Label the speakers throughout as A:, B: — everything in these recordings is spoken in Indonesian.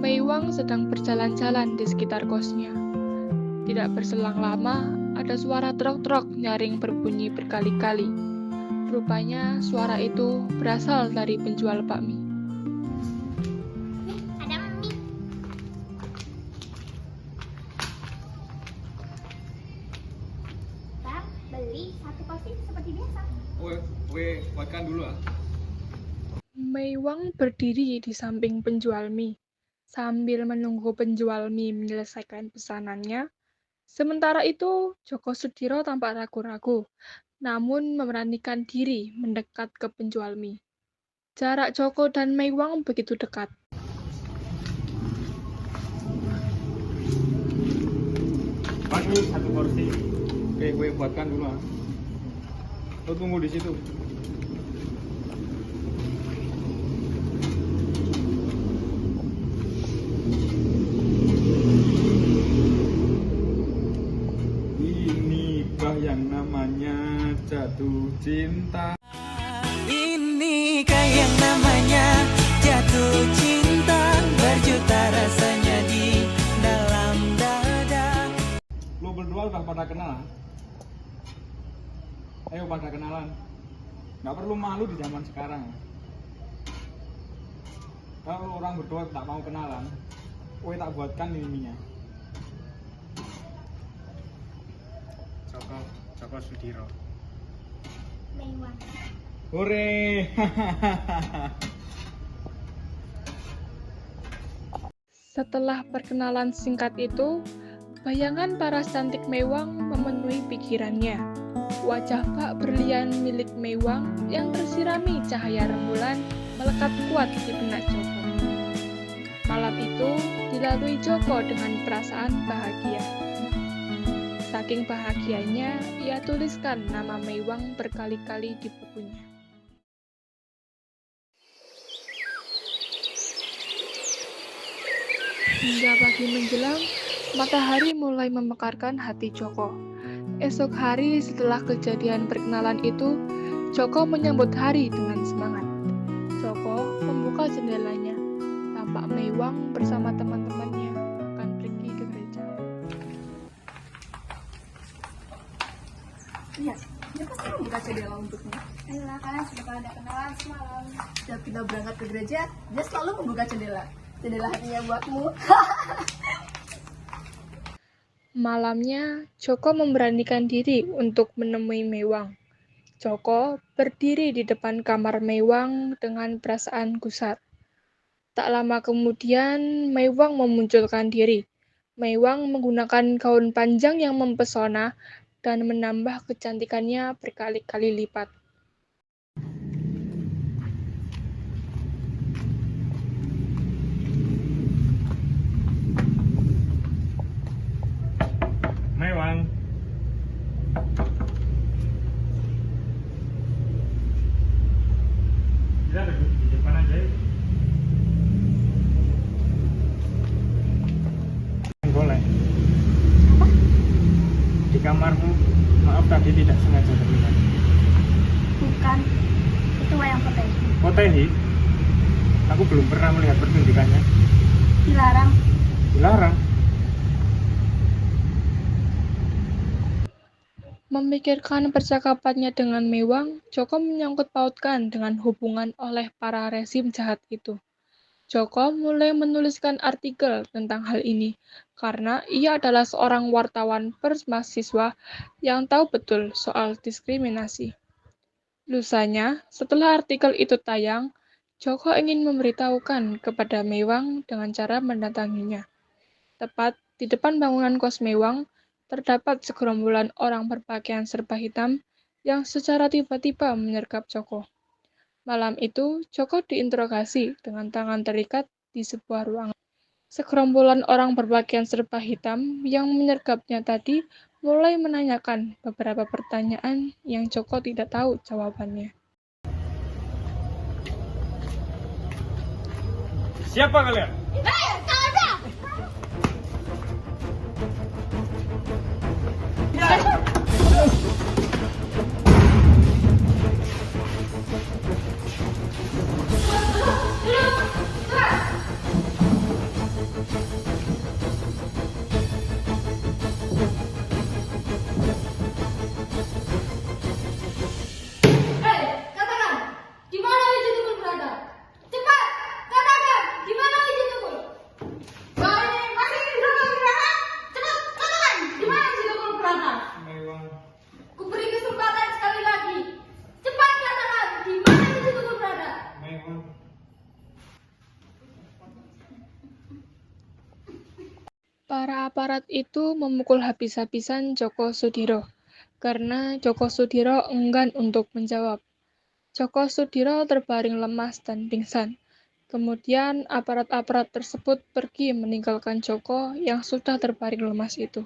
A: Meiwang sedang berjalan-jalan di sekitar kosnya. Tidak berselang lama, ada suara trok-trok nyaring berbunyi berkali-kali. Rupanya suara itu berasal dari penjual bakmi.
B: Ada mie. Bang, beli satu porsi seperti biasa.
C: Makan dulu ah.
A: Meiwang berdiri di samping penjual mie, sambil menunggu penjual mie menyelesaikan pesanannya. Sementara itu, Joko Sudiro tampak ragu-ragu, namun memberanikan diri mendekat ke penjual mie. Jarak Joko dan Meiwang begitu dekat.
C: Bakmi satu porsi. Oke, gue buatkan dulu ah. Lo tunggu di situ. Inikah yang namanya jatuh cinta?
D: Inikah yang namanya jatuh cinta, berjuta rasanya di dalam dada.
C: Lo berdua udah pada kenal? Ayo pada kenalan. Nggak perlu malu di zaman sekarang. Kalau orang berdua tak mau kenalan, gue tak buatkan ini mie-nya. Joko Sudiro.
B: Meiwang.
C: Hore!
A: Setelah perkenalan singkat itu, bayangan paras cantik Meiwang memenuhi pikirannya. Wajah bak berlian milik Meiwang yang tersirami cahaya rembulan melekat kuat di benak Joko. Malam itu dilalui Joko dengan perasaan bahagia. Saking bahagianya, ia tuliskan nama Meiwang berkali-kali di bukunya. Hingga pagi menjelang, matahari mulai memekarkan hati Joko. Esok hari setelah kejadian perkenalan itu, Joko menyambut hari dengan semangat. Joko membuka jendelanya. Tampak Meiwang bersama teman-temannya akan pergi ke gereja.
E: Iya, dia pasti membuka jendela untukmu.
B: Ayolah kan, sudah pada kenalan semalam.
E: Setiap kita berangkat ke gereja, dia selalu membuka jendela. Jendela hatinya buatmu.
A: Malamnya, Joko memberanikan diri untuk menemui Meiwang. Joko berdiri di depan kamar Meiwang dengan perasaan gusar. Tak lama kemudian, Meiwang memunculkan diri. Meiwang menggunakan gaun panjang yang mempesona dan menambah kecantikannya berkali-kali lipat.
C: Meiwang. Kita duduk di depan aja yuk. Boleh.
B: Apa?
C: Di kamarmu, maaf tadi tidak sengaja terlihat.
B: Bukan. Itu wayang potehi.
C: Potehi? Aku belum pernah melihat pertunjukannya.
B: Dilarang.
C: Dilarang?
A: Memikirkan percakapannya dengan Meiwang, Joko menyangkut pautkan dengan hubungan oleh para rezim jahat itu. Joko mulai menuliskan artikel tentang hal ini, karena ia adalah seorang wartawan pers mahasiswa yang tahu betul soal diskriminasi. Lusanya, setelah artikel itu tayang, Joko ingin memberitahukan kepada Meiwang dengan cara mendatanginya. Tepat di depan bangunan kos Meiwang, terdapat segerombolan orang berpakaian serba hitam yang secara tiba-tiba menyergap Joko. Malam itu, Joko diinterogasi dengan tangan terikat di sebuah ruangan. Segerombolan orang berpakaian serba hitam yang menyergapnya tadi mulai menanyakan beberapa pertanyaan yang Joko tidak tahu jawabannya.
C: Siapa kalian?
A: Para aparat itu memukul habis-habisan Joko Sudiro, karena Joko Sudiro enggan untuk menjawab. Joko Sudiro terbaring lemas dan pingsan. Kemudian aparat-aparat tersebut pergi meninggalkan Joko yang sudah terbaring lemas itu.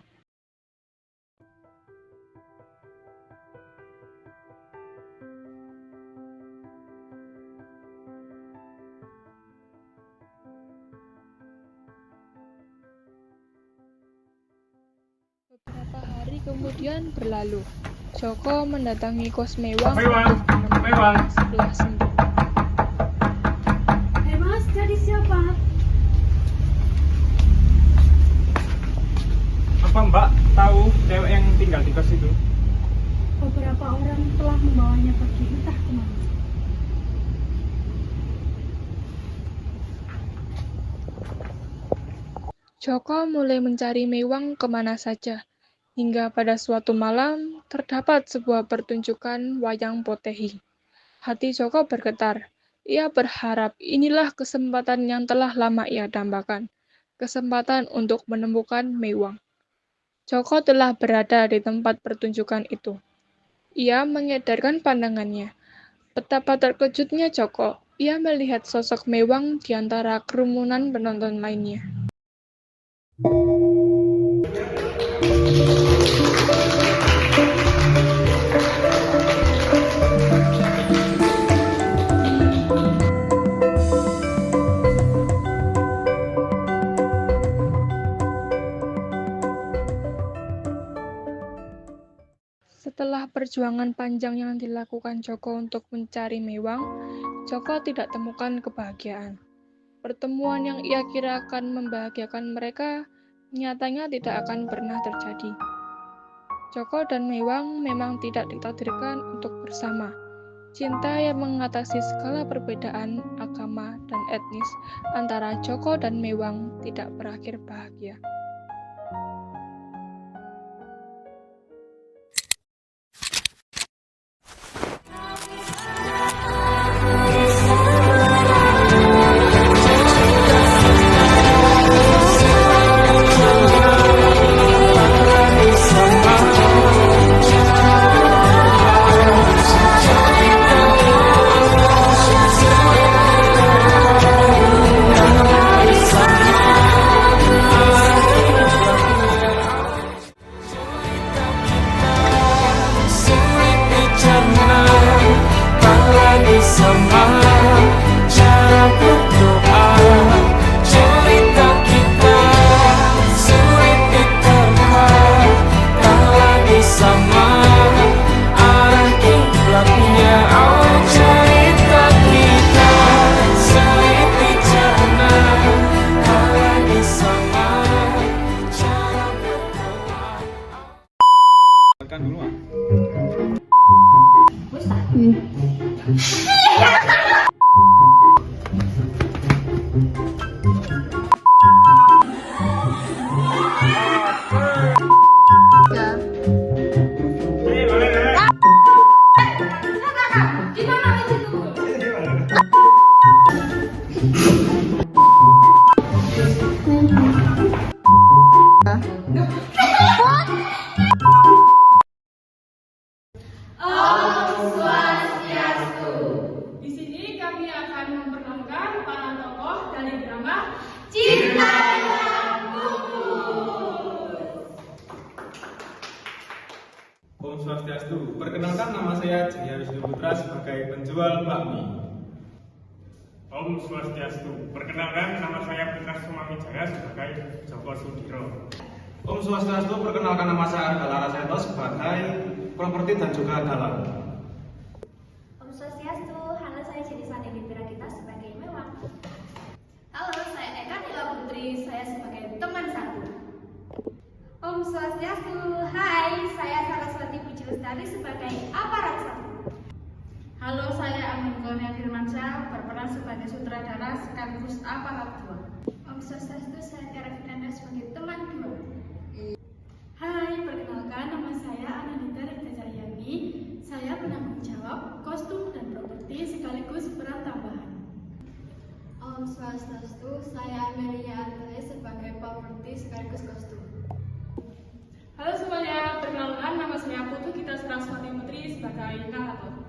A: Beberapa hari kemudian berlalu. Joko mendatangi kos Mewang
C: Mewang,
A: untuk menemui
C: Mewang.
A: sebelah sembuh.
B: Hei mas, jadi siapa?
C: Apa Mbak tahu cewek yang tinggal di kos itu?
B: Beberapa orang telah membawanya pergi entah kemana.
A: Joko mulai mencari Mewang kemana saja, hingga pada suatu malam terdapat sebuah pertunjukan wayang potehi. Hati Joko bergetar. Ia berharap inilah kesempatan yang telah lama ia dambakan, kesempatan untuk menemukan Mewang. Joko telah berada di tempat pertunjukan itu. Ia mengedarkan pandangannya. Betapa terkejutnya Joko, ia melihat sosok Mewang di antara kerumunan penonton lainnya. Setelah perjuangan panjang yang dilakukan Joko untuk mencari Mewang, Joko tidak temukan kebahagiaan. Pertemuan yang ia kira akan membahagiakan mereka, nyatanya tidak akan pernah terjadi. Joko dan Mewang memang tidak ditakdirkan untuk bersama. Cinta yang mengatasi segala perbedaan agama dan etnis antara Joko dan Mewang tidak berakhir bahagia.
D: Sulit dicerna, tak lagi sama cara berdoa. Cerita kita sulit diterka, tak lagi sama arah kiblatnya. Oh, cerita kita sulit dicerna, tak lagi sama cara berdoa.
C: Buatkan dulu ah.
F: Di sini kami akan memperkenalkan para tokoh dari drama
C: Om Swastiastu. Perkenalkan, nama saya Jaya Wisnu Putra sebagai penjual bakmi.
G: Om Swastiastu. Perkenalkan, nama saya Putra Sumamijaya sebagai Joko Sudiro.
C: Om Swastiastu. Perkenalkan, nama saya Arga Laraseto sebagai properti dan juga dalang.
B: Om Swastiastu, halo saya Jenisani Lipira kita sebagai Mewang. Halo, saya Eka Nila Putri, saya sebagai teman satu. Om Swastiastu, hai, saya Saraswati Puji Lestari sebagai aparat satu.
F: Halo, saya Amin Gonia Firmansyah, berperan sebagai sutradara sekaligus aparat 2.
B: Om Swastiastu, saya Tiara Finanda sebagai teman 2.
F: Hai, perkenalkan nama saya Ananita Rita Cahyani. Saya penanggung jawab kostum dan properti sekaligus peran tambahan.
B: Om Swastiastu, saya Amelia Andre sebagai properti sekaligus kostum.
F: Inka atau